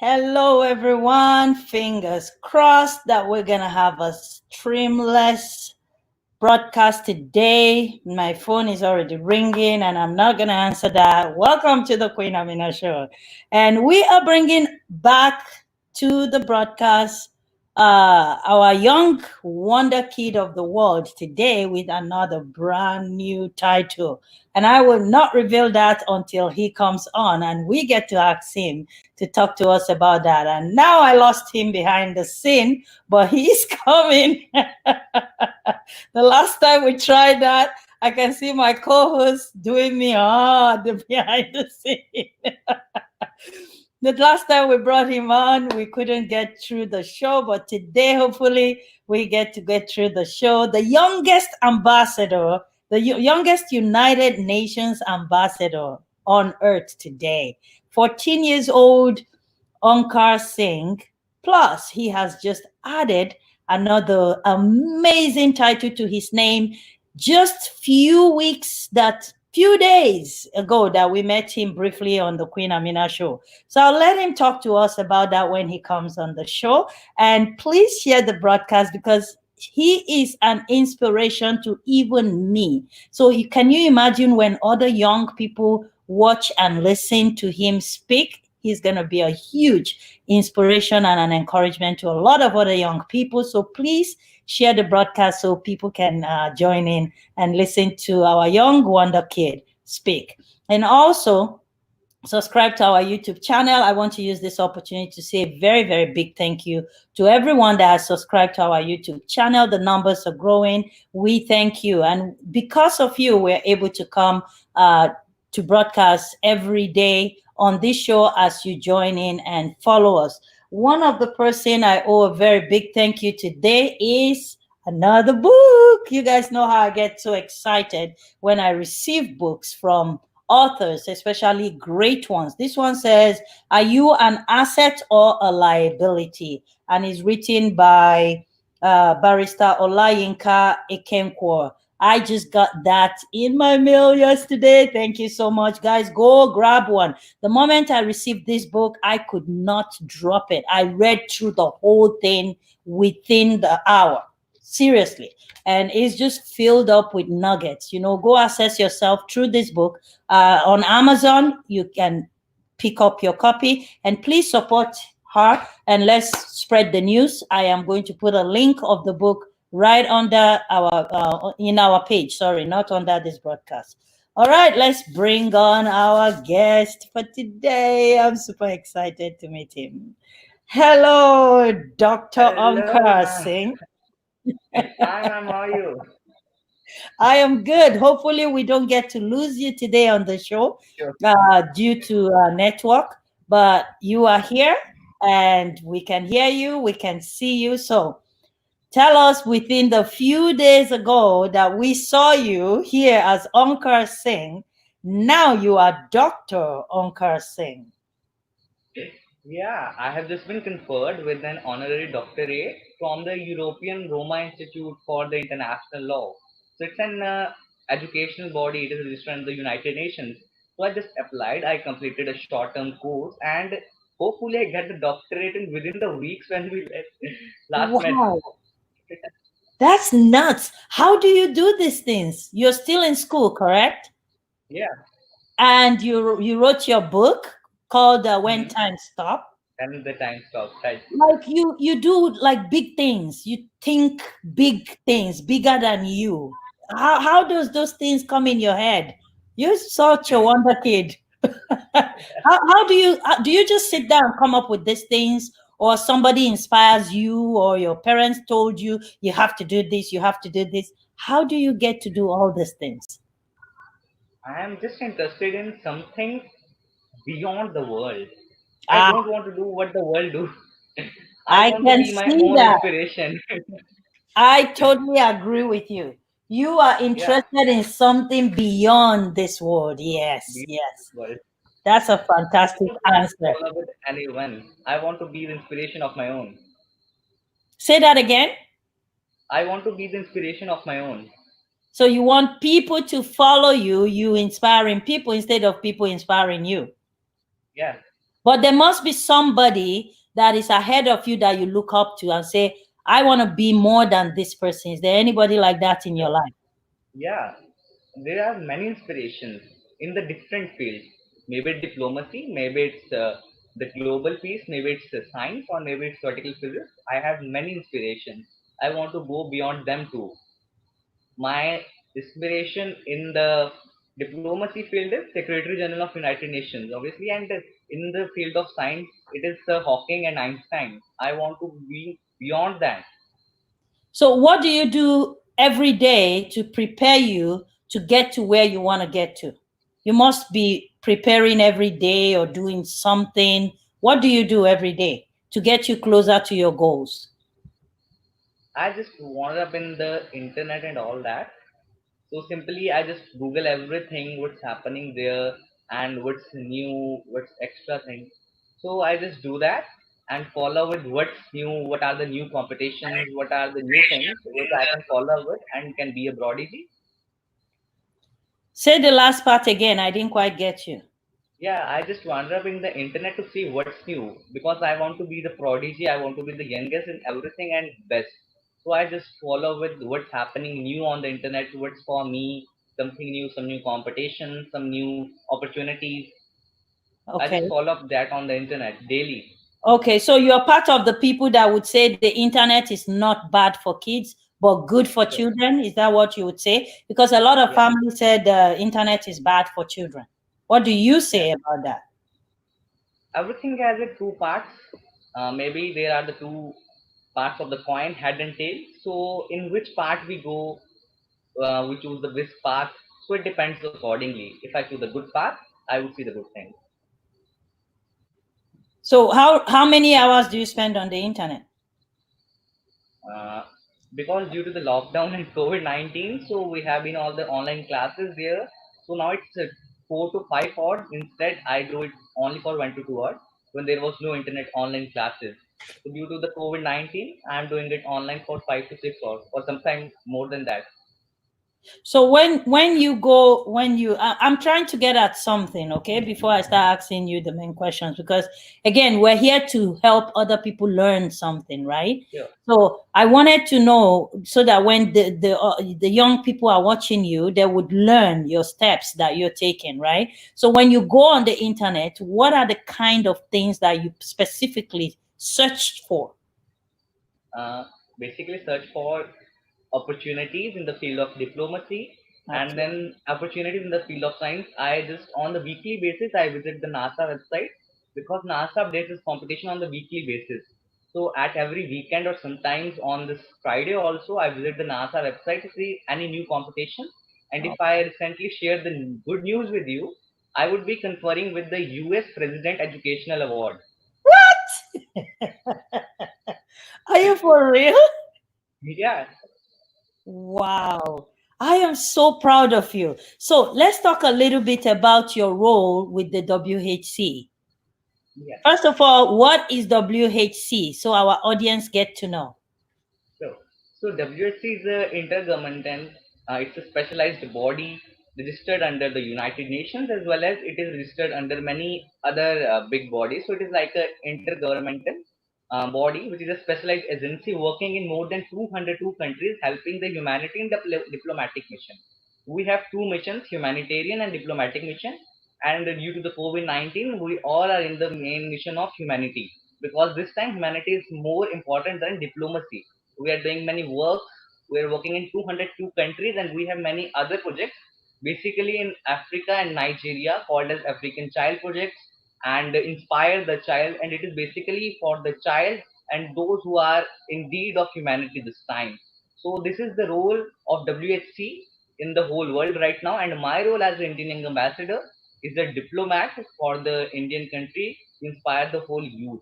Hello, everyone. Fingers crossed that we're going to have a streamless broadcast today. My phone is already ringing and I'm not going to answer that. Welcome to the Queen Amina Show. And we are bringing back to the broadcast our young wonder kid of the world today with another brand new title. And I will not reveal that until he comes on and we get to ask him to talk to us about that. And now I lost him behind the scene, but he's coming. The last time we tried that, I can see my co-host doing me the behind the scene. The last time we brought him on, we couldn't get through the show, but today, hopefully, we get to get through the show. The youngest ambassador, the youngest United Nations ambassador on earth today, 14 years old, Onkar Singh. Plus, he has just added another amazing title to his name. Just few days ago that we met him briefly on the Queen Amina show. So I'll let him talk to us about that when he comes on the show. And please share the broadcast because he is an inspiration to even me. So can you imagine when other young people watch and listen to him speak? He's going to be a huge inspiration and an encouragement to a lot of other young people. So please share the broadcast so people can join in and listen to our young wonder kid speak. And also, subscribe to our YouTube channel. I want to use this opportunity to say a very, very big thank you to everyone that has subscribed to our YouTube channel. The numbers are growing. We thank you. And because of you, we're able to come to broadcast every day on this show as you join in and follow us. One of the person I owe a very big thank you today is another book. You guys know how I get so excited when I receive books from authors, especially great ones. This one says, "Are you an asset or a liability?" And is written by barrister Olayinka Ekenkwo. I just got that in my mail yesterday. Thank you so much, guys. Go grab one. The moment I received this book, I could not drop it. I read through the whole thing within the hour. Seriously. And it's just filled up with nuggets. Go access yourself through this book. On Amazon, you can pick up your copy. And please support her and let's spread the news. I am going to put a link of the book right under our in our page. Sorry, not under this broadcast. All right, let's bring on our guest for today. I'm super excited to meet him. Hello, Dr. Onkar Singh. Hi, ma'am. How are you? I am good. Hopefully, we don't get to lose you today on the show Sure. due to network, but you are here and we can hear you, we can see you. So, tell us within the few days ago that we saw you here as Onkar Singh. Now you are Dr. Onkar Singh. Yeah, I have just been conferred with an honorary doctorate from the European Roma Institute for the International Law. So it's an educational body. It is registered in the United Nations. So I just applied. I completed a short-term course, and hopefully I get the doctorate in within the weeks when we last met. Wow, that's nuts. How do you do these things? You're still in school, correct? Yeah. And you wrote your book called When Hmm. Time Stop. And the time stops. Right. Like you do like big things. You think big things, bigger than you. How does those things come in your head? You're such a wonder kid. How do you just sit down and come up with these things, or somebody inspires you, or your parents told you you have to do this, you have to do this? How do you get to do all these things? I am just interested in something beyond the world. I Ah, don't want to do what the world do. I I want to can be my see own that. inspiration. I totally agree with you. You are Yeah, interested in something beyond this world. Yes, beyond yes. the world. That's a I fantastic don't want to answer. follow with anyone. I want to be the inspiration of my own. Say that again. I want to be the inspiration of my own. So you want people to follow you, you inspiring people instead of people inspiring you. Yeah, But there must be somebody that is ahead of you that you look up to and say, I want to be more than this person. Is there anybody like that in your Sure. life? Yeah, there are many inspirations in the different fields. Maybe diplomacy, maybe it's the global piece, maybe it's science, or maybe it's vertical physics. I have many inspirations. I want to go beyond them too. My inspiration in the diplomacy field is Secretary General of United Nations, obviously, and in the field of science, it is Hawking and Einstein. I want to be beyond that. So, what do you do every day to prepare you to get to where you want to get to? You must be preparing every day or doing something. What do you do every day to get you closer to your goals? I just wound up in the internet and all that. So simply, I just Google everything, what's happening there, and what's new, what's extra thing. So I just do that and follow with what's new, what are the new competitions, what are the new things which I can follow with and can be a prodigy. Say the last part again. I didn't quite get you. Yeah, I just wander up in the internet to see what's new because I want to be the prodigy, I want to be the youngest in everything and best. So I just follow with what's happening new on the internet, what's for me, something new, some new competition, some new opportunities. I just Okay. follow up that on the internet daily. Okay, so you're part of the people that would say the internet is not bad for kids, but good for Sure. children. Is that what you would say? Because a lot of Yeah. families said the internet is bad for children. What do you Yeah. say about that? Everything has a two parts. Maybe there are the two parts of the coin, head and tail. So in which part we go, we choose the best path. So it depends accordingly. If I choose the good path, I would see the good thing. So how many hours do you spend on the internet? Uh, because due to the lockdown and COVID-19, so we have been all the online classes there. So now it's 4 to 5 hours. Instead, I do it only for 1 to 2 hours when there was no internet online classes. So due to the COVID-19, I'm doing it online for 5 to 6 hours or sometimes more than that. So when you go when you I'm trying to get at something, okay, before I start asking you the main questions, because again, we're here to help other people learn something, right? Sure. So I wanted to know so that when the young people are watching you, they would learn your steps that you're taking, right? So when you go on the internet, what are the kind of things that you specifically searched for? uh, Basically search for opportunities in the field of diplomacy and Okay. then opportunities in the field of science. I just on the weekly basis I visit the NASA website because NASA updates its competition on the weekly basis. So at every weekend or sometimes on this Friday also I visit the NASA website to see any new competition. And if I recently shared the good news with you, I would be conferring with the US President Educational Award. Are you for real? Yeah, Wow. I am so proud of you. So let's talk a little bit about your role with the WHC. yeah. First of all, what is WHC so our audience get to know? So, so WHC is a intergovernmental, it's a specialized body registered under the United Nations as well as it is registered under many other big bodies. So it is like a intergovernmental body which is a specialized agency working in more than 202 countries helping the humanity in the diplomatic mission. We have two missions, humanitarian and diplomatic mission. And due to the COVID-19, we all are in the main mission of humanity because this time humanity is more important than diplomacy. We are doing many work. We are working in 202 countries and we have many other projects basically in Africa and Nigeria called as African Child Projects and inspire the child, and it is basically for the child and those who are in need of humanity this time. So this is the role of WHC in the whole world right now, and my role as the Indian ambassador is a diplomat for the Indian country to inspire the whole youth.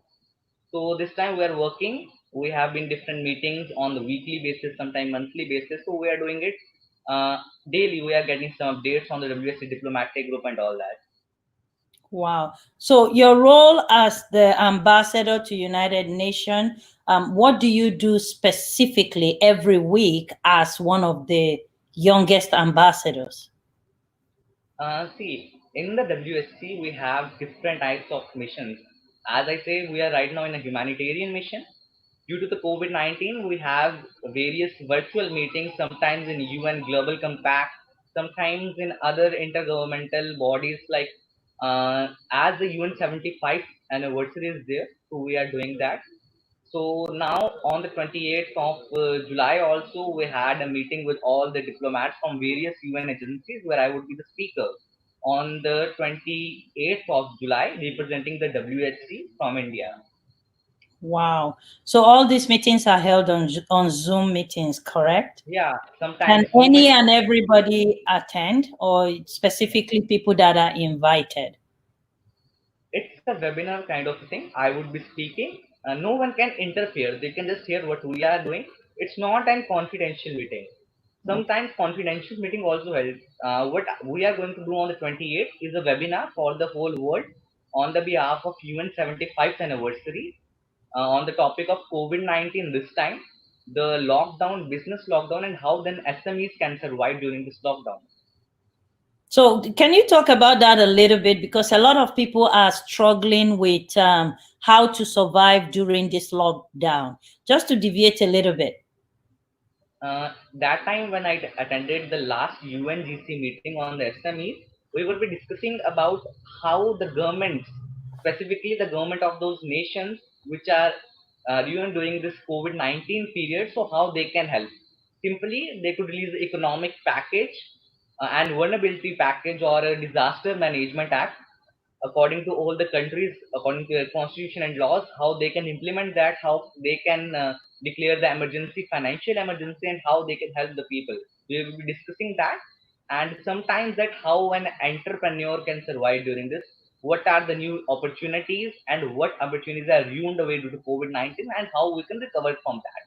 So this time we are working. We have been different meetings on the weekly basis, sometimes monthly basis. So we are doing it uh, daily. We are getting some updates on the WSC diplomatic group and all that. Wow. So your role as the ambassador to United Nations, what do you do specifically every week as one of the youngest ambassadors? See, In the WSC, we have different types of missions. As I say, we are right now in a humanitarian mission. Due to the COVID-19, we have various virtual meetings, sometimes in UN Global Compact, sometimes in other intergovernmental bodies like as the UN 75th anniversary is there, so we are doing that. So now on the 28th of July also we had a meeting with all the diplomats from various UN agencies where I would be the speaker on the 28th of July representing the WHC from India. Wow. So all these meetings are held on Zoom meetings, correct? Yeah, Can sometimes Zoom any meetings. and everybody attend, or specifically people that are invited? It's a webinar kind of thing. I would be speaking. No one can interfere. They can just hear what we are doing. It's not an confidential meeting. Sometimes confidential meeting also held. What we are going to do on the 28th is a webinar for the whole world on the behalf of UN 75th anniversary on the topic of COVID-19 this time, the lockdown, business lockdown, and how then SMEs can survive during this lockdown. So, can you talk about that a little bit? Because a lot of people are struggling with how to survive during this lockdown. Just to deviate a little bit. That time when I attended the last UNGC meeting on the SMEs, we will be discussing about how the governments, specifically the government of those nations which are even during this COVID-19 period, so how they can help. Simply, they could release the economic package and vulnerability package or a disaster management act according to all the countries, according to their constitution and laws, how they can implement that, how they can declare the emergency, financial emergency, and how they can help the people. We will be discussing that, and sometimes that how an entrepreneur can survive during this. What are the new opportunities and what opportunities are ruined away due to COVID-19, and how we can recover from that.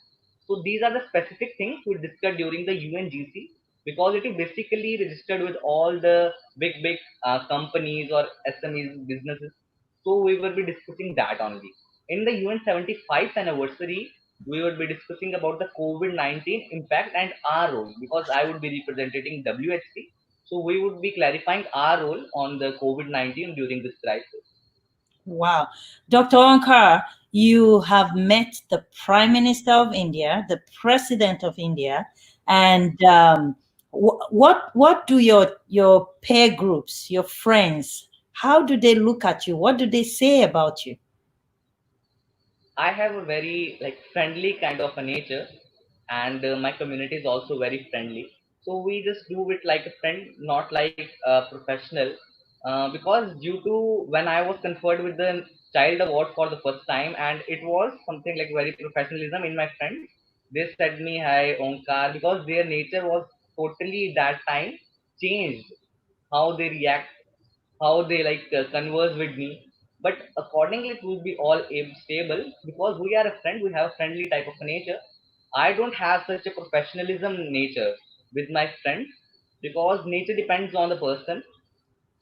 So these are the specific things we discussed during the UNGC because it is basically registered with all the big companies or SMEs businesses. So we will be discussing that only. In the UN 75th anniversary, we will be discussing about the COVID-19 impact and our role because I would be representing WHC. So we would be clarifying our role on the COVID-19 during this crisis. Wow. Dr. Onkar, you have met the Prime Minister of India, the President of India, and what do your peer groups, your friends, how do they look at you? What do they say about you? I have a very like friendly kind of a nature, and my community is also very friendly. So we just do it like a friend, not like a professional. Because due to when I was conferred with the child award for the first time, and it was something like very professionalism in my friends. They said me hi Onkar because their nature was totally that time changed how they react, how they like converse with me. But accordingly, it will be all stable because we are a friend. We have a friendly type of nature. I don't have such a professionalism nature with my friends because nature depends on the person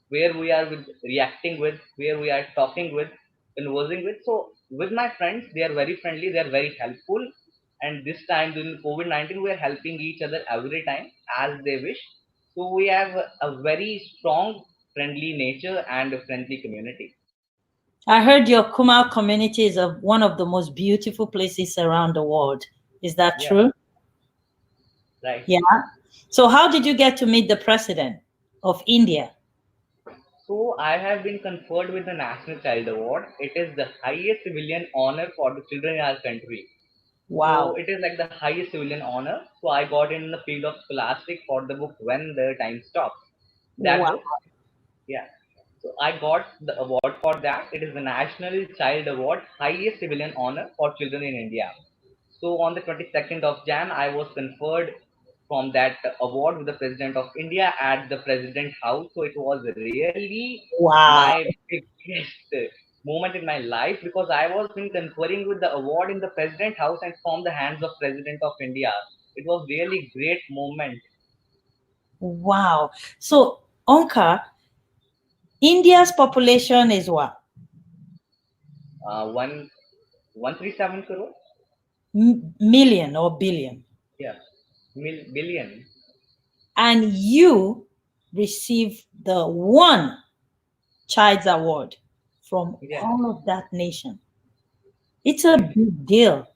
where we are with reacting with, where we are talking with, conversing with. So with my friends, they are very friendly, they are very helpful. And this time during COVID-19, we are helping each other every time as they wish. So we have a very strong, friendly nature and a friendly community. I heard your Kumal community is one of the most beautiful places around the world. Is that Yeah, true? right. Yeah. So, how did you get to meet the president of India? So I have been conferred with the National Child Award. It is the highest civilian honor for the children in our country. So Wow. it is like the highest civilian honor. So I got in the field of scholastic for the book When the Time Stops. That Wow. book, yeah. So I got the award for that. It is the National Child Award, highest civilian honor for children in India. So on the 22nd of Jan, I was conferred from that award with the President of India at the President House. So it was really Wow. my biggest moment in my life because I was been conferring with the award in the President House and from the hands of President of India. It was really great moment. Wow. So, Onkar, India's population is what? One 137 crore. Million or billion. Yeah, billion. And you receive the one. Child's Award from Yeah. all of that nation. It's a big deal.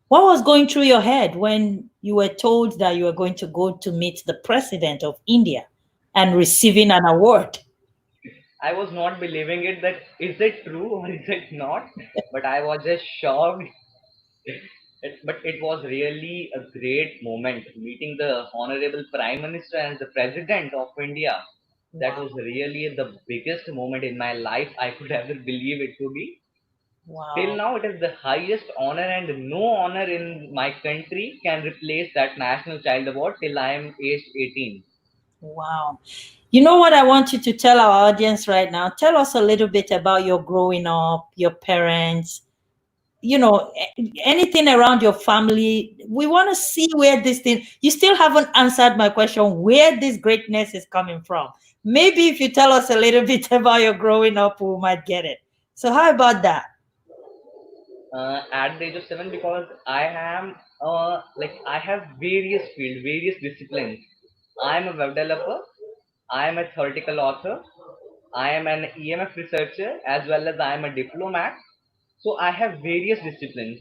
What was going through your head when you were told that you were going to go to meet the president of India and receiving an award? I was not believing it that is it true or is it not? But I was just shocked. But it was really a great moment meeting the honorable Prime Minister and the President of India. That Wow. was really the biggest moment in my life I could ever believe it to be. Till Wow. now, it is the highest honor, and no honor in my country can replace that National Child Award till I am aged 18. Wow. You know what I want you to tell our audience right now? Tell us a little bit about your growing up, your parents, anything around your family. We want to see where this thing, you still haven't answered my question, where this greatness is coming from. Maybe if you tell us a little bit about your growing up, we might get it. So, how about that? At the age of 7, because I am I have various field, various disciplines. I am a web developer. I am a theoretical author. I am an EMF researcher as well as I am a diplomat. So I have various disciplines.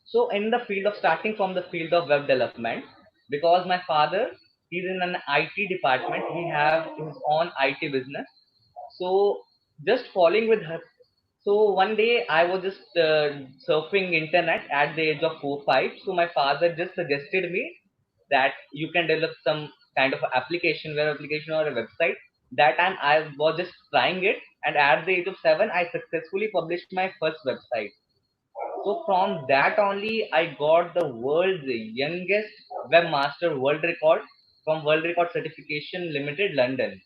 So in the field of starting from the field of web development, because my father is in an IT department, he have his own IT business. So just following with her. So one day I was just surfing internet at the age of 4 5. So my father just suggested me that you can develop some kind of application, web application or a website. That time I was just trying it, and at the age of 7, I successfully published my first website. So from that only, I got the world's youngest webmaster world record from World Record Certification Limited, London.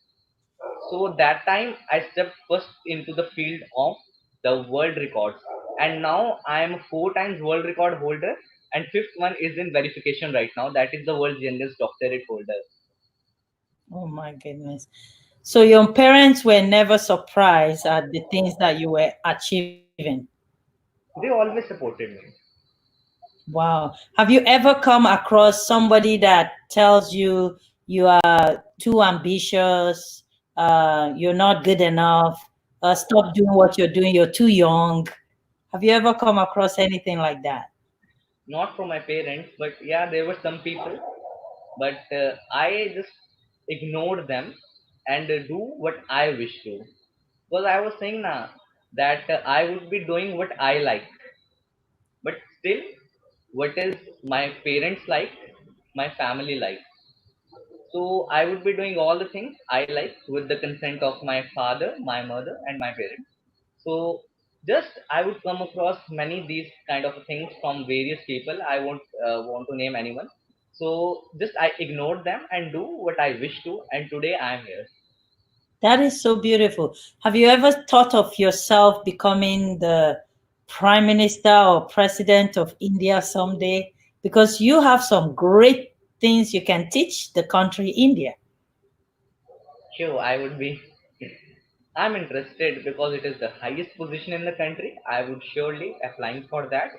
So that time I stepped first into the field of the world records, and now I am 4 times world record holder, and fifth one is in verification right now. That is the world's youngest doctorate holder. Oh my goodness. So, your parents were never surprised at the things that you were achieving. They always supported me. Wow. Have you ever come across somebody that tells you you are too ambitious, you're not good enough, stop doing what you're doing, you're too young? Have you ever come across anything like that? Not from my parents, but yeah, there were some people, but I just ignored them and do what I wish to. Because I was saying now that I would be doing what I like, but still, what is my parents like, my family like. So I would be doing all the things I like with the consent of my father, my mother, and my parents. So just I would come across many these kind of things from various people. I won't want to name anyone. So just I ignored them and do what I wish to, and today I am here. That is so beautiful. Have you ever thought of yourself becoming the prime minister or president of India someday? Because you have some great things you can teach the country India. Sure, I would be. I'm interested because it is the highest position in the country. I would surely applying for that.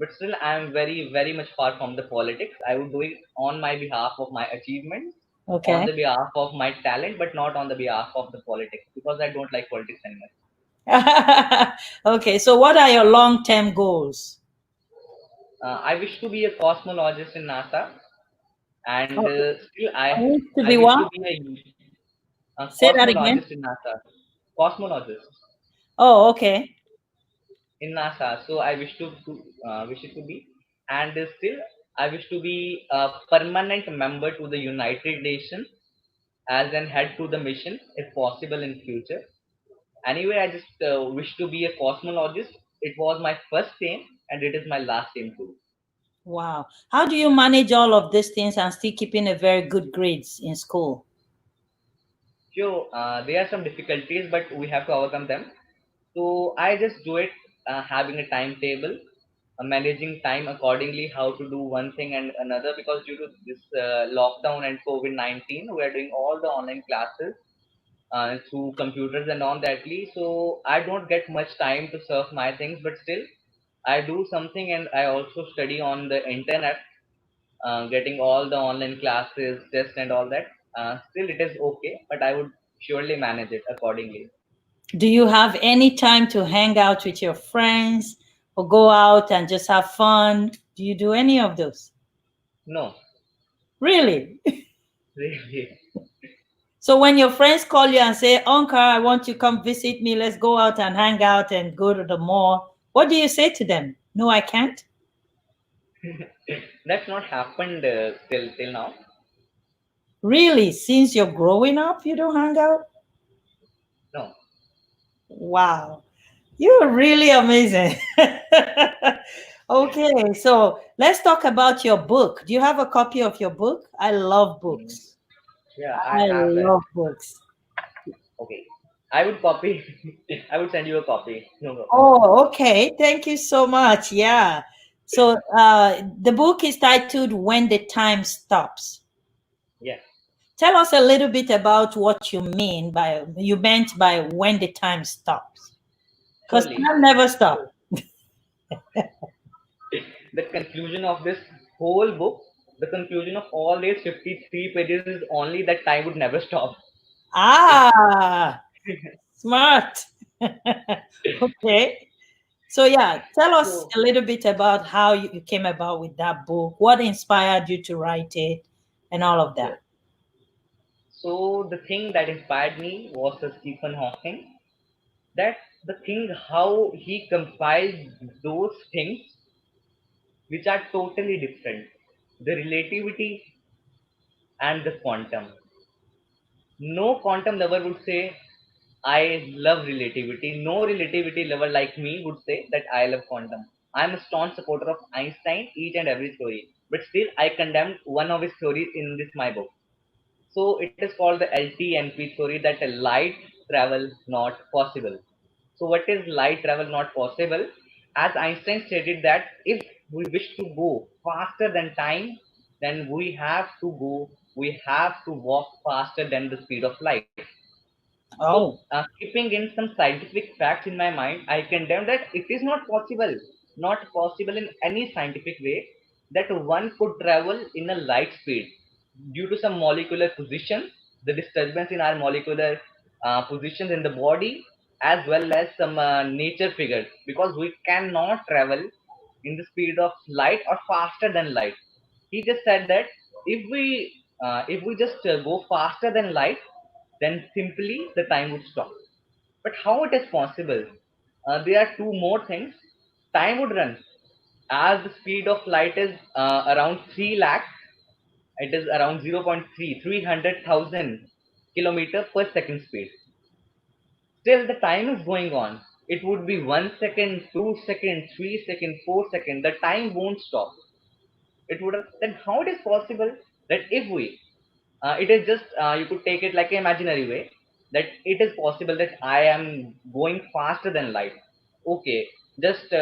But still, I am very, very much far from the politics. I would do it on my behalf of my achievements, on Okay. the behalf of my talent, but not on the behalf of the politics because I don't like politics anymore. Okay, so what are your long-term goals? I wish to be a cosmologist in NASA, and Okay. still I need to I be wish to what? be a Say that again. cosmologist in NASA, cosmologist Oh, okay. in NASA. So I wish it to be, and still I wish to be a permanent member to the United Nations as an head to the mission if possible in future. Anyway, I just wish to be a cosmologist. It was my first aim, and it is my last aim too. Wow. How do you manage all of these things and still keeping a very good grades in school? Sure, there are some difficulties, but we have to overcome them. So I just do it having a timetable, managing time accordingly, how to do one thing and another. Because due to this lockdown and COVID-19, we are doing all the online classes through computers and on that. So I don't get much time to surf my things, but still I do something, and I also study on the internet, getting all the online classes, tests, and all that. Still, it is okay, but I would surely manage it accordingly. Do you have any time to hang out with your friends or go out and just have fun? Do you do any of those? No, Really? really. So when your friends call you and say, Onkar, I want you to come visit me, let's go out and hang out and go to the mall, what do you say to them? No, I can't. That's not happened till now. Really? Since you're growing up, you don't hang out? No. Wow. You're really amazing. Okay, so let's talk about your book. Do you have a copy of your book? I love Mm, books. yeah, I I have it. love books. Okay. I would copy. I would send you a copy. No problem. Oh, okay. Thank you so much. Yeah. So the book is titled When the Time Stops. Yes, Tell us a little bit about what you meant by when the time stops. Because surely. time never So stops. the conclusion of this whole book, the conclusion of all these 53 pages is only that time would never stop. Ah, smart. Okay. So yeah, tell us So, a little bit about how you came about with that book, what inspired you to write it, and all of yes. that. So the thing that inspired me was the Stephen Hawking. That the thing how he compiled those things which are totally different. The relativity and the quantum. No quantum lover would say, I love relativity. No relativity lover like me would say that I love quantum. I'm a staunch supporter of Einstein, each and every story. But still, I condemned one of his theories in this my book. So it is called the LTNP theory that a light travel not possible. So what is light travel not possible? As Einstein stated that if we wish to go faster than time, then we have to walk faster than the speed of light. So, Oh, keeping in some scientific facts in my mind, I condemn that it is not possible in any scientific way that one could travel in a light speed due to some molecular position, the disturbance in our molecular positions in the body, as well as some nature figures, because we cannot travel in the speed of light or faster than light. He just said that if we just go faster than light, then simply the time would stop. But how it is possible? There are two more things. Time would run as the speed of light is around 3 lakh. It is around 300,000 kilometer per second speed. Still, the time is going on. It would be 1 second, 2 seconds, 3 seconds, 4 seconds. The time won't stop. It would have. Then how it is possible that if we it is just you could take it like an imaginary way that it is possible that I am going faster than light. Okay, just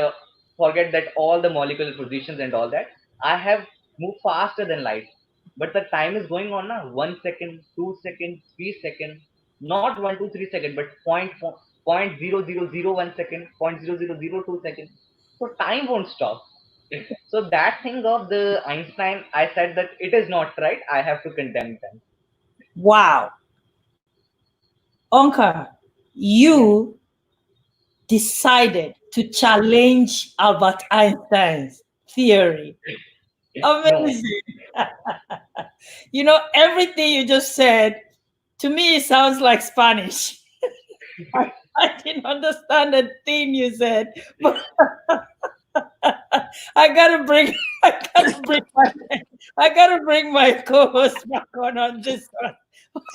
forget that all the molecular positions and all that. I have moved faster than light, but the time is going on now. 1 second, 2 seconds, 3 seconds, not 1, 2, 3 seconds, but point 0.0001 second, 0.0002 seconds. So time won't stop. So that thing of the Einstein, I said that it is not right. I have to condemn them. wow. Onkar, Yes, you decided to challenge Albert Einstein's theory. no, Amazing. Everything you just said, to me, it sounds like Spanish. I didn't understand a thing you said, but I gotta bring, I gotta bring my, I gotta bring my co-host back on this one.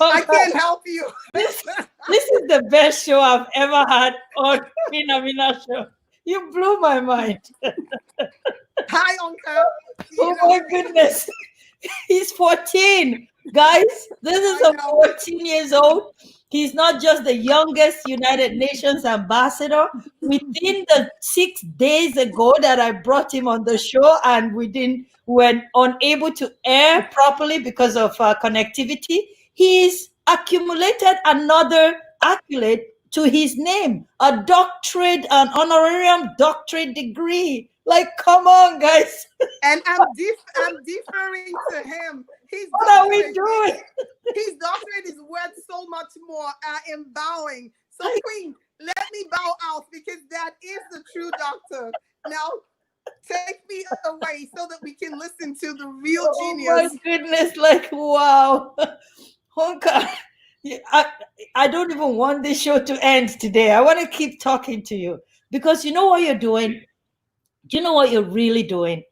I Oh God, can't help you. this, this is the best show I've ever had on Amina show. You blew my mind. Hi, Onkar. You Oh know, my goodness. He's 14. Guys, this is I a know. 14 years old. He's not just the youngest United Nations ambassador. Within the 6 days ago that I brought him on the show, and we were unable to air properly because of connectivity, he's accumulated another accolade to his name, a doctorate, an honorarium doctorate degree. Like, come on, guys. And I'm deferring to him. His What are we doctorate, doing? his doctorate is worth so much more. I am bowing. So, Queen, let me bow out because that is the true doctor. Now, take me away so that we can listen to the real Oh my genius. goodness, like, wow. Honka, I don't even want this show to end today. I want to keep talking to you because you know what you're doing? Do you know what you're really doing?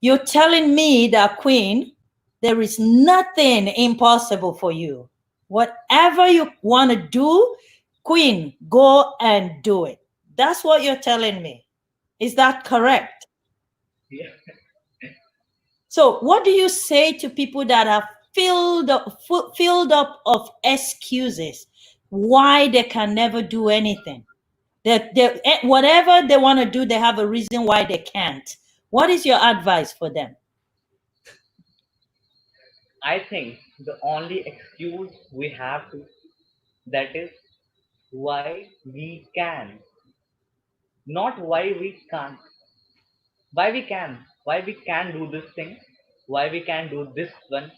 You're telling me that, Queen, there is nothing impossible for you. Whatever you want to do, Queen, go and do it. That's what you're telling me. Is that correct? Yeah. So, what do you say to people that are filled up of excuses why they can never do anything? That whatever they want to do, they have a reason why they can't. What is your advice for them? I think the only excuse we have to, that is why we can, not why we can't. Why we can do this thing, why we can do this one.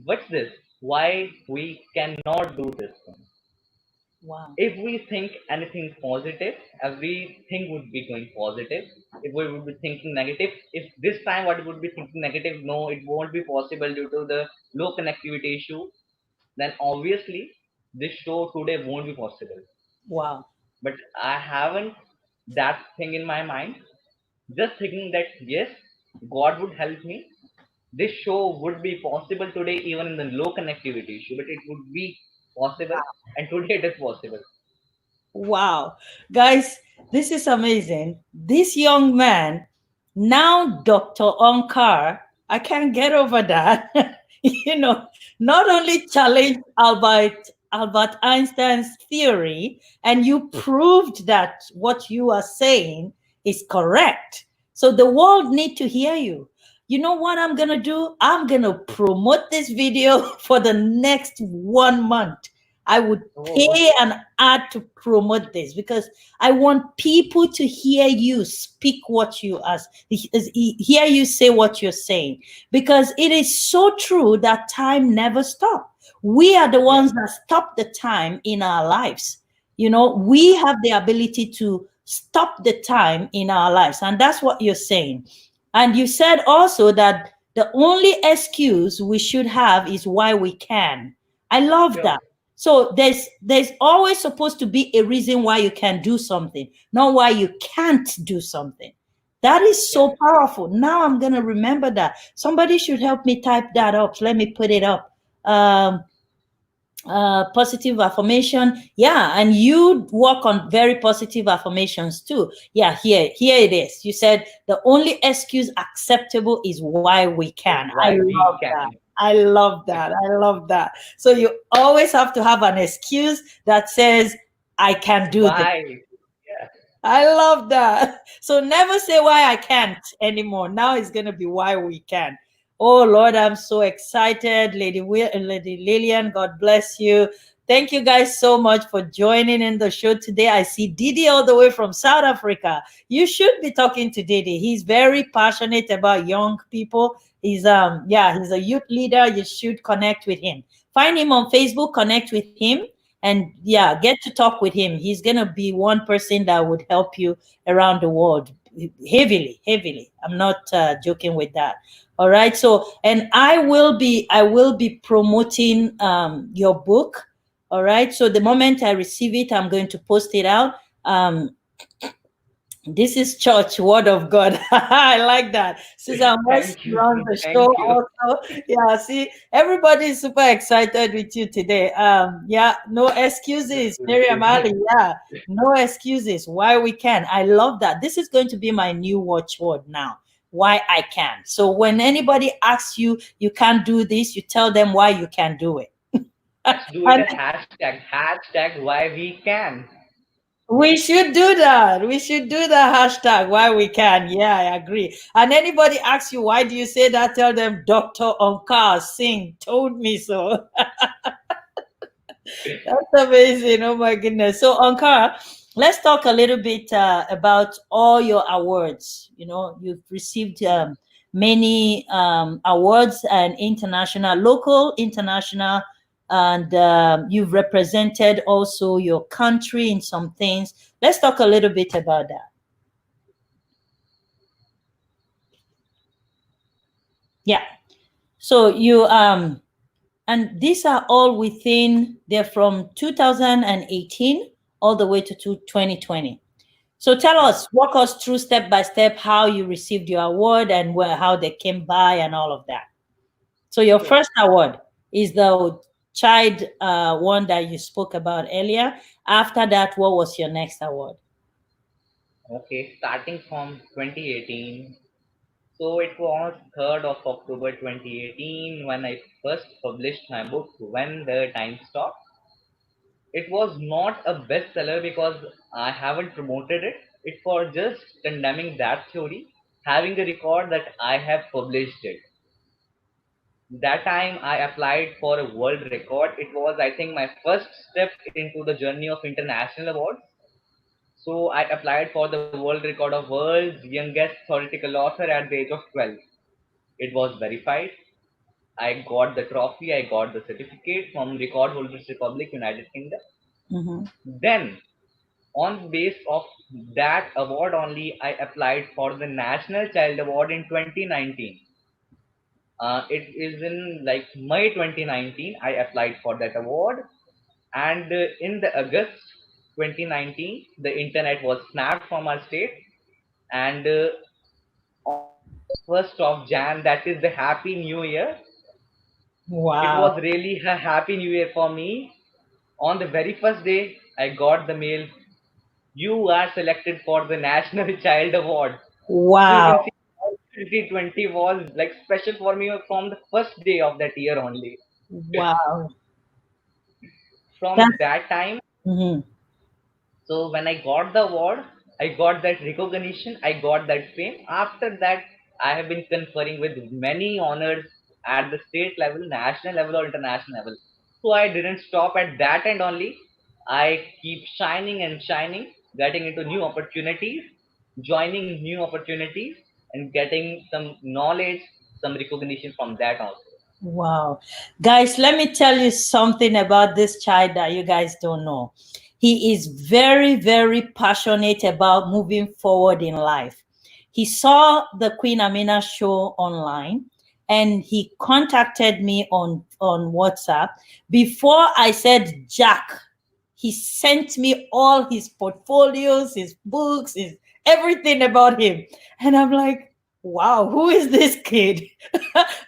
What's this? Why we cannot do this one? Wow. If we think anything positive, everything would be going positive. If we would be thinking negative, if this time what we would be thinking negative, no, it won't be possible due to the low connectivity issue, then obviously this show today won't be possible. Wow. But I haven't that thing in my mind. Just thinking that yes, God would help me. This show would be possible today, even in the low connectivity issue, but it would be possible, and today it is possible. Wow. Guys, this is amazing. This young man, now Dr. Onkar, I can't get over that. Not only challenged Albert Einstein's theory, and you proved that what you are saying is correct. So the world need to hear you. You know what I'm gonna do? I'm gonna promote this video for the next 1 month. I would Oh, pay an ad to promote this because I want people to hear you speak what you ask, hear you say what you're saying, because it is so true that time never stops. We are the yeah, ones that stop the time in our lives. We have the ability to stop the time in our lives, and that's what you're saying. And you said also that the only excuse we should have is why we can. I love sure. that. So there's always supposed to be a reason why you can do something, not why you can't do something. That is Yeah. so powerful. Now I'm gonna remember that. Somebody should help me type that up. Let me put it up. Um, Positive affirmation. Yeah, and you work on very positive affirmations too. Yeah, here it is. You said the only excuse acceptable is why we Is can. I why we love that. can. I love that. I love that. So you always have to have an excuse that says, I can do this. Why? Yeah. I love that. So never say why I can't anymore. Now it's going to be why we can. Oh Lord, I'm so excited. Lady Lillian, God bless you. Thank you guys so much for joining in the show today. I see Didi all the way from South Africa. You should be talking to Didi. He's very passionate about young people. He's a youth leader. You should connect with him. Find him on Facebook, connect with him, and yeah, get to talk with him. He's going to be one person that would help you around the world heavily. I'm not joking with that. All right. So, and I will be promoting your book. All right. So the moment I receive it, I'm going to post it out. This is church word of God. I like that. Susan West Thank you. runs the show Thank you. also. Yeah, see, everybody is super excited with you today. Yeah, no That's excuses. good to Miriam hear. Ali, yeah, no excuses. Why we can. I love that. This is going to be my new watchword now. Why I can. So when anybody asks you, you can't do this, you tell them why you can do it. Let's do it And a hashtag. Hashtag why we can. we should do that. We should do the hashtag why we can. Yeah, I agree. And anybody asks you why do you say that, tell them Dr. Onkar Singh told me so. That's amazing. Oh my goodness. So Onkar, let's talk a little bit about all your awards. You know, you've received many awards and international, local, international, and you've represented also your country in some things. Let's talk a little bit about that. Yeah. So you and these are all within, they're from 2018 all the way to 2020. So tell us, walk us through step by step how you received your award and where, how they came by and all of that. So your So, first award is the child one that you spoke about earlier. After that, what was your next award? okay, starting from 2018. So it was 3rd of October 2018 when I first published my book, When the Time Stopped. It was not a bestseller because I haven't promoted it. It was just condemning that theory, having a record that I have published it. That time I applied for a world record. It was, I think, my first step into the journey of international awards. So I applied for the world record of world's youngest theoretical author at the age of 12. It was verified. I got the trophy, I got the certificate from Record Holders Republic, United Kingdom. Mm-hmm. Then, on base of that award only, I applied for the National Child Award in 2019. It is in like May 2019. I applied for that award, and in the August 2019, the internet was snapped from our state, and on the 1st of Jan, that is the Happy New Year. It Wow. was really a happy new year for me. On the very first day, I got the mail, you are selected for the National Child Award. So you can Wow. see 2020 was like special for me from the first day of that year only. Wow. From That's that time, mhm. so when I got the award, I got that recognition, I got that fame. After that, I have been conferring with many honors at the state level, national level, or international level. So I didn't stop at that end only. I keep shining and shining, getting into new opportunities, joining new opportunities, and getting some knowledge, some recognition from that also. Wow. Guys, let me tell you something about this child that you guys don't know. He is very, very passionate about moving forward in life. He saw the Queen Amina show online and he contacted me on WhatsApp. Before I said Jack, he sent me all his portfolios, his books, his everything about him. And I'm like, wow, who is this kid?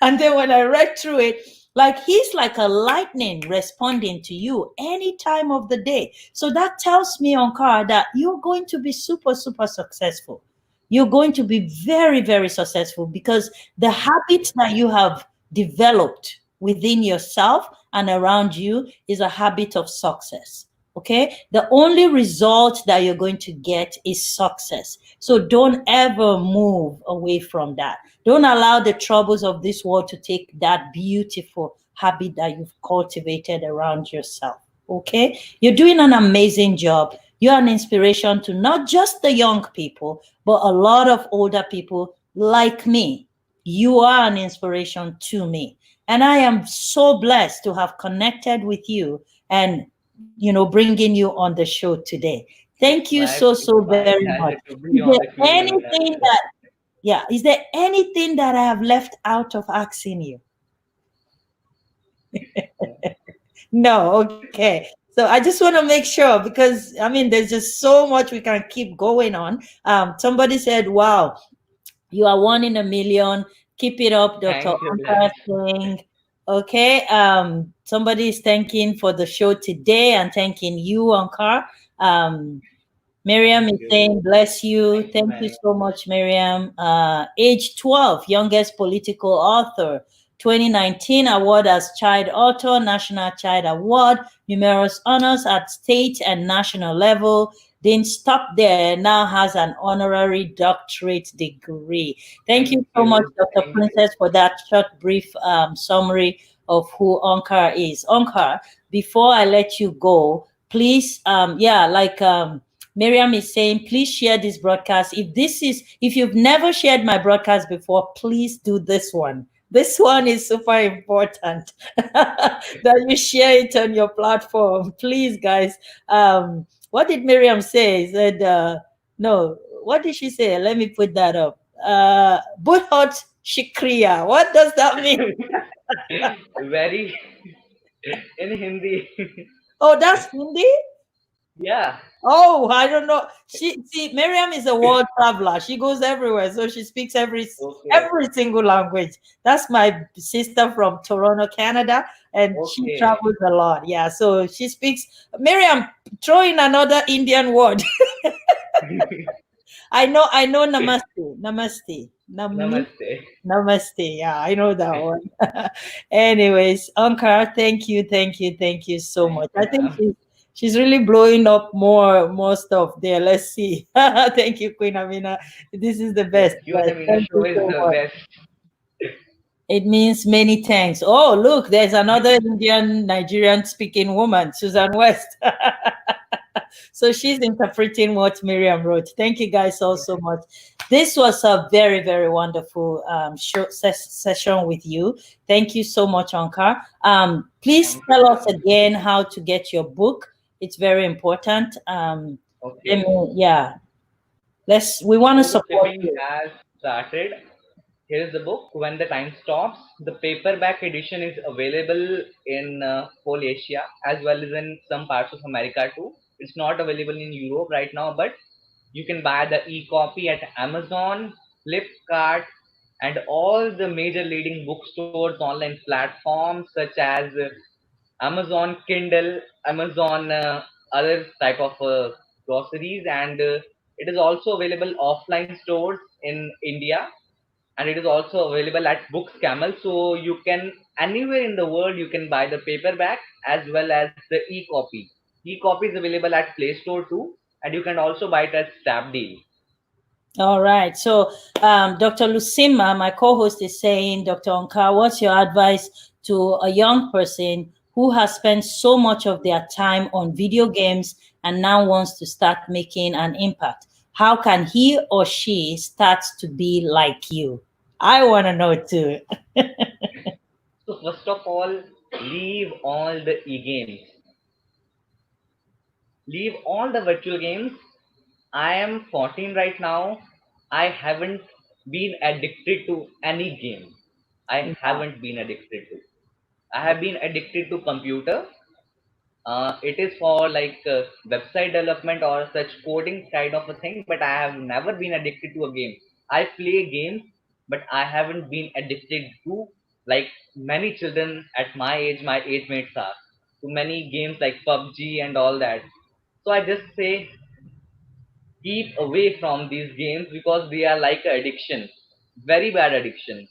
And then when I read through it, like he's like a lightning responding to you any time of the day. So that tells me, Onkar, that you're going to be super, super successful. You're going to be very, very successful because the Thank habits you. that you have developed within yourself and around you is a habit of success. Okay. The only result that you're going to get is success. So don't ever move away from that. Don't allow the troubles of this world to take that beautiful habit that you've cultivated around yourself. Okay. You're doing an amazing job. You're an inspiration to not just the young people, but a lot of older people like me. You are an inspiration to me. And I am so blessed to have connected with you and bringing you on the show today. Thank you My, so it's so my very much. pleasure to be Is on there the show, Amina. anything that yeah, is there anything that I have left out of asking you? No, okay. So I just want to make sure because I mean there's just so much we can keep going on. Somebody said, wow, you are one in a million. Keep it up, Dr. Thank you, Onkar bless. Singh. Okay. Somebody is thanking for the show today and thanking you, Onkar. Miriam Thank is you. saying, bless you. Thank you, Thank you man. so much, Miriam. Age 12, youngest political author. 2019 award as child author, National Child Award, numerous honors at state and national level. Didn't stop there, now has an honorary doctorate degree. Thank Thank you so much, you. Dr. Thank you. Princess, for that short, brief summary of who Onkar is. Onkar, before I let you go, please, Miriam is saying, please share this broadcast. If you've never shared my broadcast before, please do this one. This one is super important that you share it on your platform. Please, guys. What did Miriam say? She said, no, what did she say? Let me put that up. Buhot Shikriya. What does that mean? Very in Hindi. Oh, that's Hindi? Yeah. Oh, I don't know. Miriam is a world traveler. She goes everywhere, so she speaks Okay. every single language. That's my sister from Toronto, Canada, and she Okay. travels a lot. Yeah, so she speaks. Miriam, throw in another Indian word. I know namaste. Namaste. Namaste. Namaste. Yeah, I know that one. Anyways, Ankar, thank you so Thank much. you, I think ma'am. she's really blowing up more stuff there. Let's see. Thank you, Queen Amina. This is the Yeah, best. Q&A Best. Mina Thank show you is so the much. best. It means many thanks. Oh, look, there's another Indian Nigerian speaking woman, Susan West. So she's interpreting what Miriam wrote. Thank you guys all so much. This was a very, very wonderful session with you. Thank you so much, Onkar. Please Thank you, tell us ma'am. again how to get your book. It's very important. Okay. Yeah, we want to So the support shipping you. has started. Here is the book. When the Time Stops. The paperback edition is available in whole Asia as well as in some parts of America too. It's not available in Europe right now, but you can buy the e-copy at Amazon, Flipkart, and all the major leading bookstores, online platforms such as Amazon Kindle, Amazon other type of groceries, and it is also available offline stores in India, and it is also available at Books Camel. So you can anywhere in the world you can buy the paperback as well as the e-copy. E-copy is available at Play Store too, and you can also buy it at Snapdeal. All right. So, Dr. Lucima, my co-host, is saying, Dr. Onkar, what's your advice to a young person who has spent so much of their time on video games and now wants to start making an impact? How can he or she start to be like you? I want to know too. So first of all, leave all the e-games. Leave all the virtual games. I am 14 right now. I haven't been addicted to any game. I Wow. haven't been addicted to. I have been addicted to computer. It is for like website development or such coding kind of a thing, but I have never been addicted to a game. I play games, but I haven't been addicted to like many children at my age mates are to many games like PUBG and all that. So I just say keep away from these games because they are like a addiction, very bad addiction.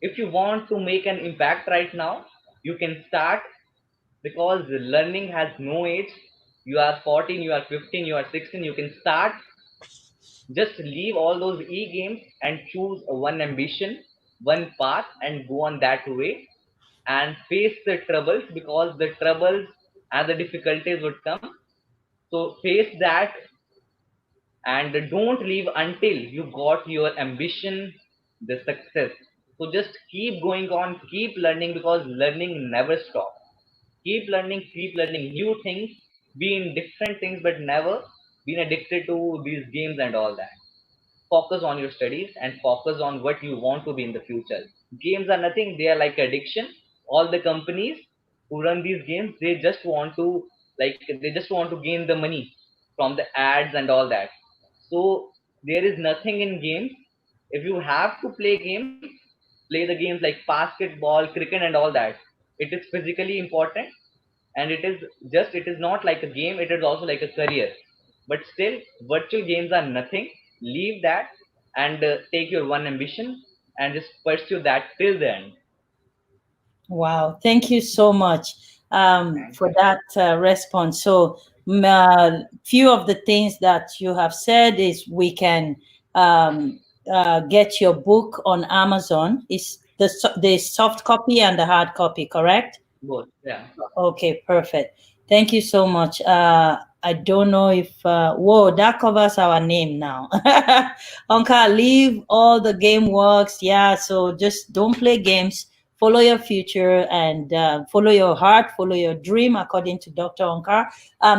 If you want to make an impact right now, you can start because learning has no age. You are 14, you are 15, you are 16, you can start. Just leave all those e games and choose one ambition, one path, and go on that way and face the troubles because the troubles and the difficulties would come. So face that and don't leave until you got your ambition, the success. So just keep going on, keep learning because learning never stops. Keep learning new things, be in different things, but never being addicted to these games and all that. Focus on your studies and focus on what you want to be in the future. Games are nothing, they are like addiction. All the companies who run these games, they just want to they just want to gain the money from the ads and all that. So there is nothing in games. If you have to play games, play the games like basketball, cricket and all that. It is physically important, and it is not like a game, it is also like a career. But still virtual games are nothing. Leave that and take your one ambition and just pursue that till the end. Wow, thank you so much Thank for you. that response. So, few of the things that you have said is we can get your book on Amazon. Is the soft copy and the hard copy correct? Both, yeah. Okay, perfect. Thank you so much. I don't know if, whoa, that covers our name now. Onkar, leave all the game works. Yeah, so just don't play games. Follow your future and follow your heart, follow your dream, according to Dr. Onkar.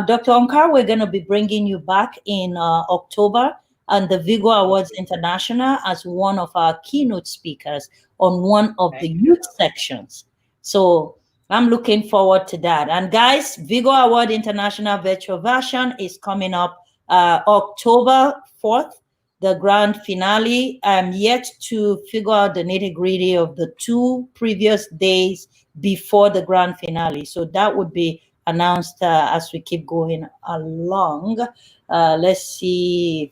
Dr. Onkar, we're going to be bringing you back in October and the Vigo Awards International as one of our keynote speakers on one of the Thank you. youth sections. So I'm looking forward to that. And guys, Vigo Award International virtual version is coming up October 4th, the grand finale. I'm yet to figure out the nitty gritty of the 2 previous days before the grand finale. So that would be announced as we keep going along. Let's see.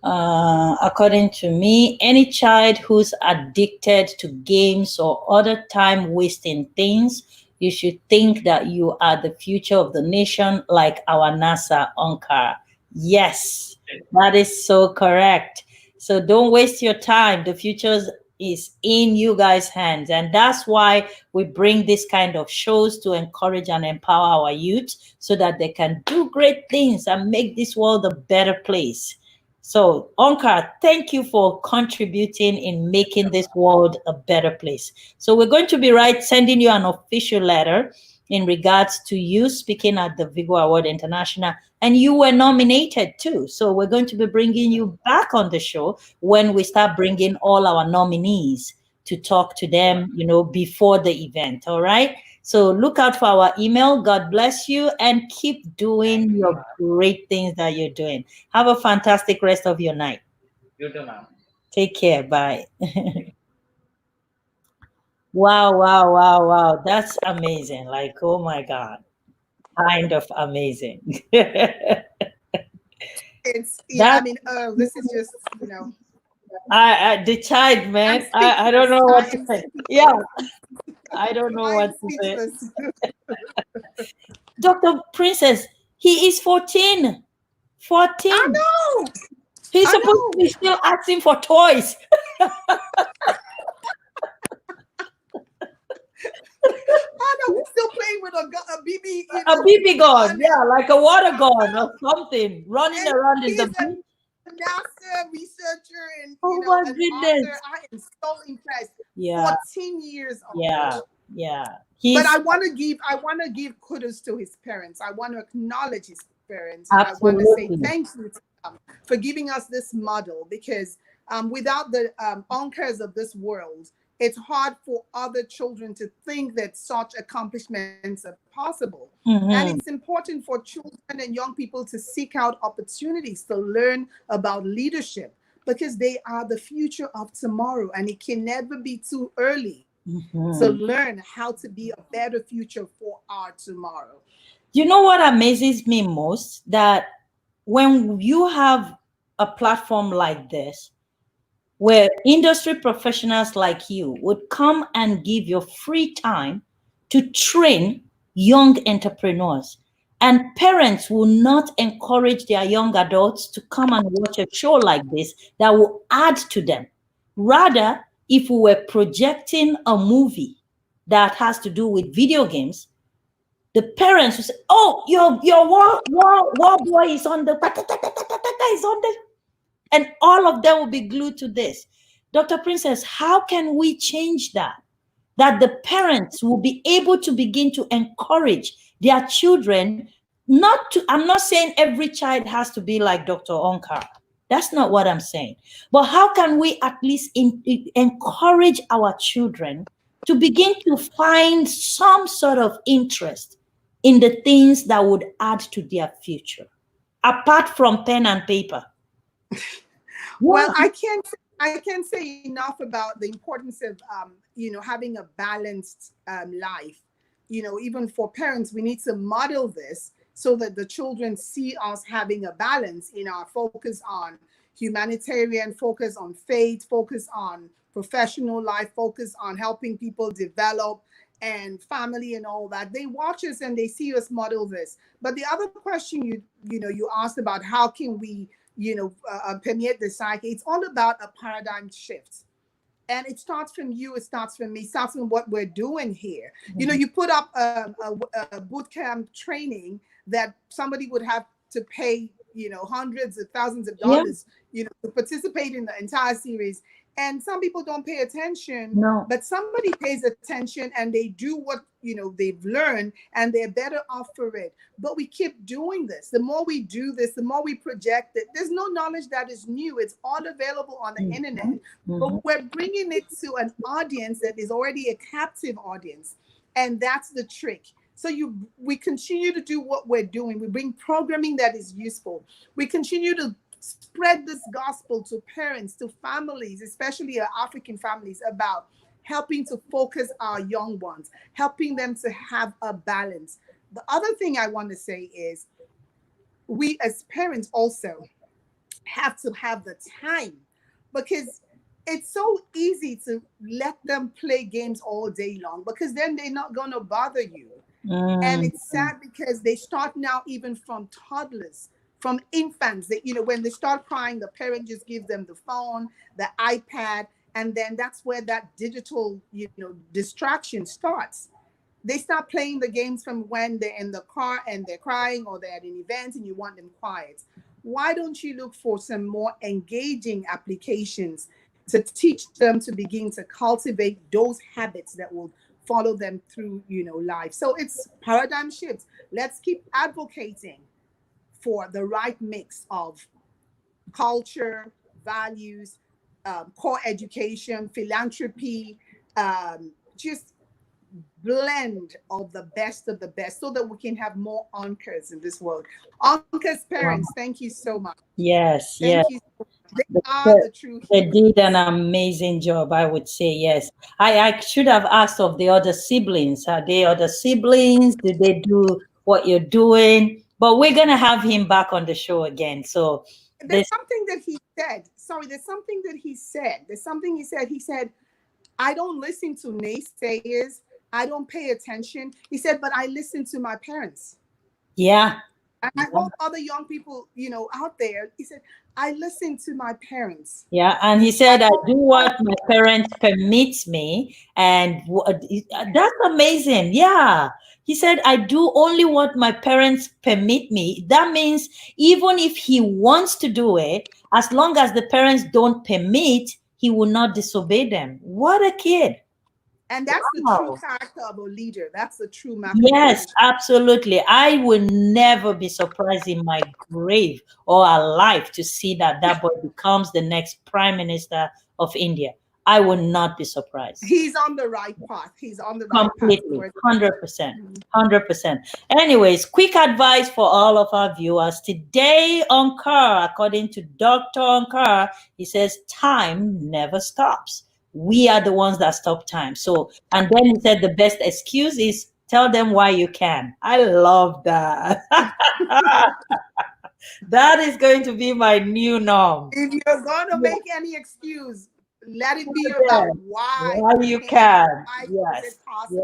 According to me, any child who's addicted to games or other time wasting things, you should think that you are the future of the nation, like our NASA Onkar. Yes, that is so correct. So don't waste your time. The future is in you guys' hands. And that's why we bring this kind of shows to encourage and empower our youth so that they can do great things and make this world a better place. So, Onkar, thank you for contributing in making this world a better place. So, we're going to be sending you an official letter in regards to you speaking at the Vigo Award International, and you were nominated too. So, we're going to be bringing you back on the show when we start bringing all our nominees to talk to them, before the event. All right. So look out for our email. God bless you and keep doing your great things that you're doing. Have a fantastic rest of your night. You too, ma'am. Take care. Bye. Wow, wow, wow, wow. That's amazing. Like, oh my God. Kind of amazing. It's I mean, this is just the child, man. I don't know what to say. Yeah. I don't know what to say. Dr. Princess, he is 14. 14. I know. He's supposed to be still asking for toys. I know, he's still playing with a BB. A BB gun, yeah, like a water gun or something, running around in the beach. NASA researcher and oh my an goodness. author. I am so impressed. Yeah. 14 years old. Yeah. But I want to give kudos to his parents. I want to acknowledge his parents. Absolutely. I want to say thank you to them for giving us this model, because without the Onkars of this world, it's hard for other children to think that such accomplishments are possible. Mm-hmm. And it's important for children and young people to seek out opportunities to learn about leadership, because they are the future of tomorrow, and it can never be too early to learn how to be a better future for our tomorrow. You know what amazes me most? That when you have a platform like this, where industry professionals like you would come and give your free time to train young entrepreneurs, and parents will not encourage their young adults to come and watch a show like this that will add to them. Rather, if we were projecting a movie that has to do with video games, the parents will say, "Oh, your war boy is on the is on the," and all of them will be glued to this. Dr. Princess, how can we change that? That the parents will be able to begin to encourage their children I'm not saying every child has to be like Dr. Onkar. That's not what I'm saying. But how can we at least encourage our children to begin to find some sort of interest in the things that would add to their future, apart from pen and paper? Well, I can't say enough about the importance of having a balanced life. Even for parents, we need to model this so that the children see us having a balance in our focus on humanitarian, focus on faith, focus on professional life, focus on helping people develop, and family and all that. They watch us and they see us model this. But the other question you asked about, how can we permeate the psyche? It's all about a paradigm shift. And it starts from you, it starts from me, it starts from what we're doing here. You put up a boot camp training that somebody would have to pay, hundreds of thousands of Yeah. dollars, to participate in the entire series. And some people don't pay attention, No. but somebody pays attention and they do what, they've learned, and they're better off for it. But we keep doing this. The more we do this, the more we project it. There's no knowledge that is new. It's all available on the internet. But we're bringing it to an audience that is already a captive audience. And that's the trick. So we continue to do what we're doing. We bring programming that is useful. We continue to spread this gospel to parents, to families, especially our African families, about helping to focus our young ones, helping them to have a balance. The other thing I want to say is we as parents also have to have the time, because it's so easy to let them play games all day long, because then they're not going to bother you. And it's sad because they start now, even from toddlers, from infants, that, when they start crying, the parent just gives them the phone, the iPad, and then that's where that digital, distraction starts. They start playing the games from when they're in the car and they're crying, or they're at an event and you want them quiet. Why don't you look for some more engaging applications to teach them to begin to cultivate those habits that will follow them through, life? So it's paradigm shifts. Let's keep advocating for the right mix of culture, values, core education, philanthropy, just blend of the best, so that we can have more Onkars in this world. Onkars parents, thank you so much. Yes, Thank yes. you. They are the true They heroes. did an amazing job, I would say, yes. I should have asked of the other siblings. Are they other siblings? Did they do what you're doing? But we're going to have him back on the show again. So There's something that he said. Sorry, there's something that he said. There's something he said. He said, I don't listen to naysayers. I don't pay attention. He said, but I listen to my parents. Yeah. And I hope other young people, out there, he said, I listen to my parents. Yeah. And he said, I do what my parents permits me. And that's amazing. Yeah. He said, I do only what my parents permit me. That means even if he wants to do it, as long as the parents don't permit, he will not disobey them. What a kid. And that's the true character of a leader. That's the true mark. Yes, absolutely. I will never be surprised in my grave or alive to see that boy becomes the next prime minister of India. I will not be surprised. He's on the right path. He's on the right Completely, path. 100%, 100%. Anyways, quick advice for all of our viewers. Today, Onkar, according to Dr. Onkar, he says, time never stops. We are the ones that stop time. So, and then he said the best excuse is tell them why you can. I love that. That is going to be my new norm. If you're going to make any excuse, let it be about why you can. Why Yes.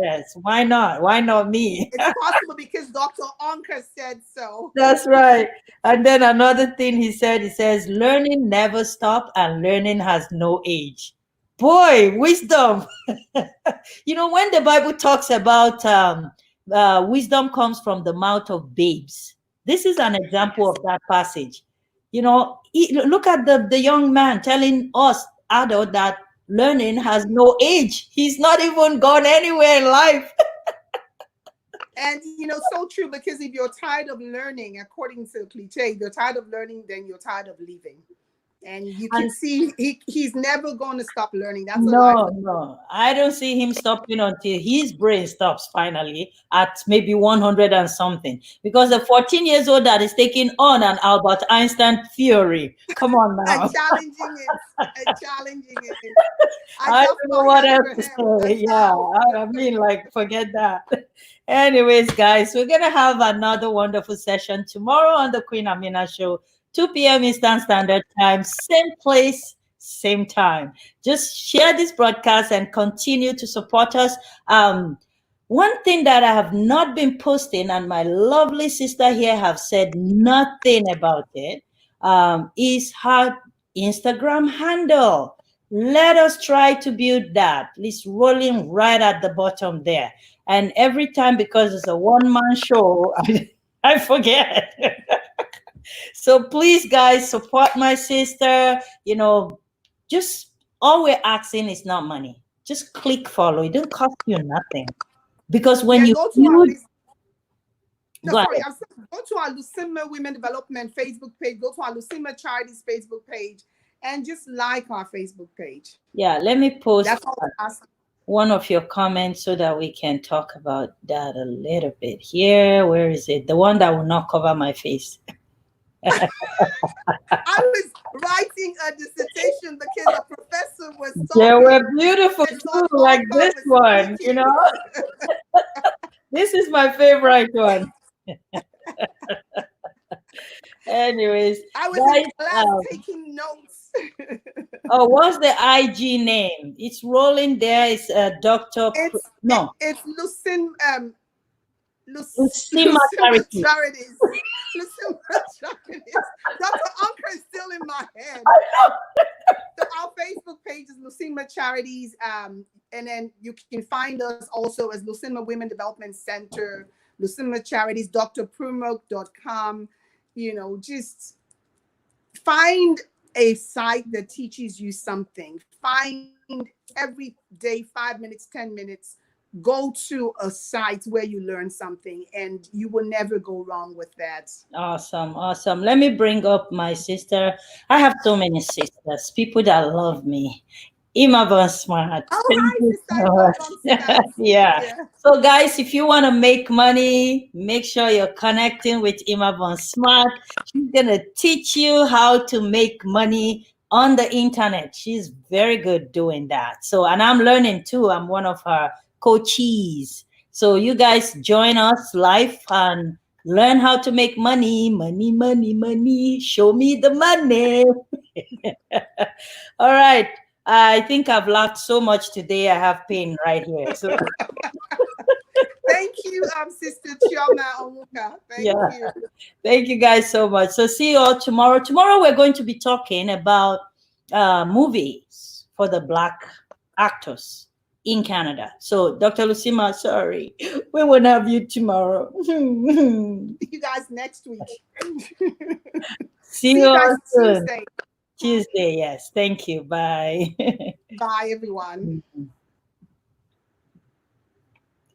Yes. Why not? Why not me? It's possible because Dr. Onkar said so. That's right. And then another thing he says, learning never stops and learning has no age. Boy, wisdom. When the Bible talks about wisdom comes from the mouth of babes. This is an example of that passage. Look at the young man telling us adult that learning has no age. He's not even gone anywhere in life. And so true, because if you're tired of learning, according to cliche, you're tired of learning, then you're tired of living. And you can see he's never going to stop learning. That's no. I don't see him stopping until his brain stops finally at maybe 100 and something. Because the 14 years old that is taking on an Albert Einstein theory. Come on now. And challenging it. I don't know what else to say. Yeah, I mean, forget that. Anyways, guys, we're going to have another wonderful session tomorrow on the Queen Amina Show. 2 p.m. Eastern Standard Time, same place, same time. Just share this broadcast and continue to support us. One thing that I have not been posting, and my lovely sister here have said nothing about it, is her Instagram handle. Let us try to build that. It's rolling right at the bottom there. And every time, because it's a one-man show, I forget. So please, guys, support my sister. Just all we're asking is not money. Just click follow. It don't cost you nothing. Because when Yeah, you go to our build, no, go sorry, ahead. I'm sorry. Go to our Lucima Women Development Facebook page. Go to our Lucima Charities Facebook page, and just like our Facebook page. Yeah, let me post That's all we're asking. one of your comments so that we can talk about that a little bit here. Where is it? The one that will not cover my face. I was writing a dissertation because a professor was They talking, were beautiful and too, Lord like Onkar this was one, speaking. This is my favorite one. Anyways, I was in guys, class taking notes. oh, what's the IG name? It's rolling there. It's Dr. No, It's Usima Lucima Charity. Charities. Lucima Charities. Dr. Onkar is still in my head. So our Facebook page is Lucima Charities, and then you can find us also as Lucima Women Development Center, Lucima Charities, drprumok.com. Just find a site that teaches you something. Find every day 5 minutes, 10 minutes. Go to a site where you learn something, and you will never go wrong with that. Awesome, awesome. Let me bring up my sister. I have so many sisters, people that love me. Ima Von Smart. Oh, Thank hi, you sister. I so love much. Bonstance. Yeah. Yeah. So, guys, if you want to make money, make sure you're connecting with Ima Von Smart. She's going to teach you how to make money on the internet. She's very good doing that. So, and I'm learning too. I'm one of her coachees. So, you guys join us live and learn how to make money. Money, money, money. Show me the money. All right. I think I've laughed so much today. I have pain right here. So Thank you, Sister Chioma Onwuka. Thank yeah, you. thank you guys so much. So see you all tomorrow. Tomorrow we're going to be talking about movies for the Black actors in Canada. So Dr. Lucima, sorry, we won't have you tomorrow. See you guys next week. See See you you all guys soon. Tuesday. Tuesday, yes. Thank you. Bye. Bye, everyone.